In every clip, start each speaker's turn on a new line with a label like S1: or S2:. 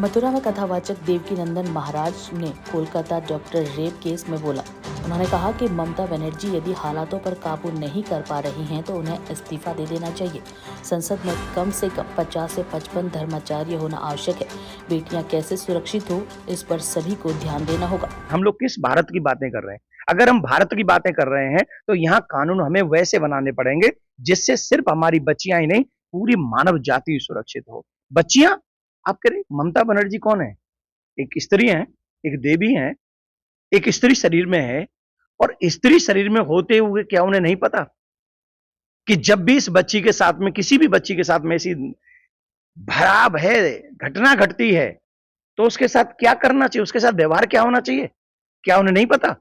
S1: मथुरा में कथावाचक देवकीनंदन महाराज ने कोलकाता डॉक्टर रेप केस में बोला। उन्होंने कहा कि ममता बनर्जी यदि हालातों पर काबू नहीं कर पा रही हैं तो उन्हें इस्तीफा दे देना चाहिए। संसद में कम से कम 50 से 55 धर्माचार्य होना आवश्यक है। बेटियां कैसे सुरक्षित हो, इस पर सभी को ध्यान देना होगा।
S2: हम लोग किस भारत की बातें कर रहे हैं? अगर हम भारत की बातें कर रहे हैं तो यहाँ कानून हमें वैसे बनाने पड़ेंगे जिससे सिर्फ हमारी बच्चियां ही नहीं, पूरी मानव जाति सुरक्षित हो। बच्चियां, आप कह रहे ममता बनर्जी कौन है? एक स्त्री है, एक देवी है, एक स्त्री शरीर में है, और स्त्री शरीर में होते हुए क्या उन्हें नहीं पता कि जब भी इस बच्ची के साथ में, किसी भी बच्ची के साथ में ऐसी भयावह है घटना घटती है तो उसके साथ क्या करना चाहिए, उसके साथ व्यवहार क्या होना चाहिए? क्या उन्हें नहीं पता?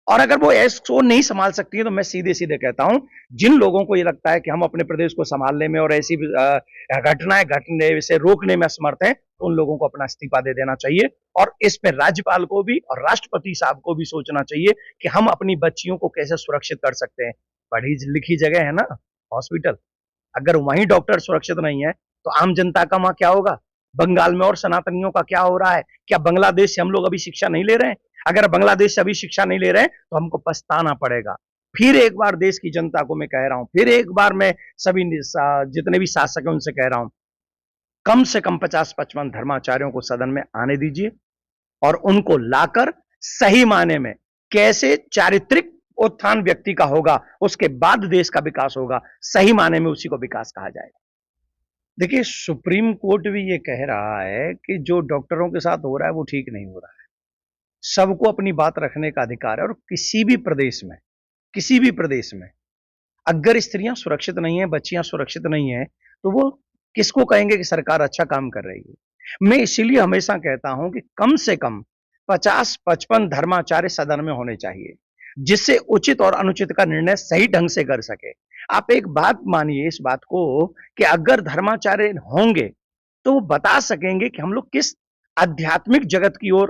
S2: और अगर वो ऐसो नहीं संभाल सकती है तो मैं सीधे-सीधे कहता हूं, जिन लोगों को ये लगता है कि हम अपने प्रदेश को संभालने में और ऐसी घटनाएं घटने से रोकने में असमर्थ हैं, तो उन लोगों को अपना इस्तीफा दे देना चाहिए। और इस पे राज्यपाल को भी और राष्ट्रपति साहब को भी सोचना चाहिए कि हम अपनी बच्चियों को कैसे सुरक्षित कर सकते हैं। पढ़ी लिखी जगह है ना, हॉस्पिटल, अगर वहीं डॉक्टर सुरक्षित नहीं है तो आम जनता का वहां क्या होगा? बंगाल में और सनातनियों का क्या हो रहा है? क्या बांग्लादेश से हम लोग अभी शिक्षा नहीं ले रहे हैं? अगर बांग्लादेश से अभी शिक्षा नहीं ले रहे हैं तो हमको पछताना पड़ेगा। फिर एक बार देश की जनता को मैं कह रहा हूं, फिर एक बार मैं सभी जितने भी शासक हैं उनसे कह रहा हूं, कम से कम 50-55 धर्माचार्यों को सदन में आने दीजिए और उनको लाकर सही मायने में कैसे चारित्रिक उत्थान व्यक्ति का होगा, उसके बाद देश का विकास होगा, सही मायने में उसी को विकास कहा जाएगा। देखिए, सुप्रीम कोर्ट भी ये कह रहा है कि जो डॉक्टरों के साथ हो रहा है वो ठीक नहीं हो रहा है। सबको अपनी बात रखने का अधिकार है, और किसी भी प्रदेश में अगर स्त्रियां सुरक्षित नहीं है, बच्चियां सुरक्षित नहीं है, तो वो किसको कहेंगे कि सरकार अच्छा काम कर रही है? मैं इसीलिए हमेशा कहता हूं कि कम से कम 50-55 धर्माचार्य सदन में होने चाहिए, जिससे उचित और अनुचित का निर्णय सही ढंग से कर सके। आप एक बात मानिए इस बात को कि अगर धर्माचार्य होंगे तो वो बता सकेंगे कि हम लोग किस आध्यात्मिक जगत की ओर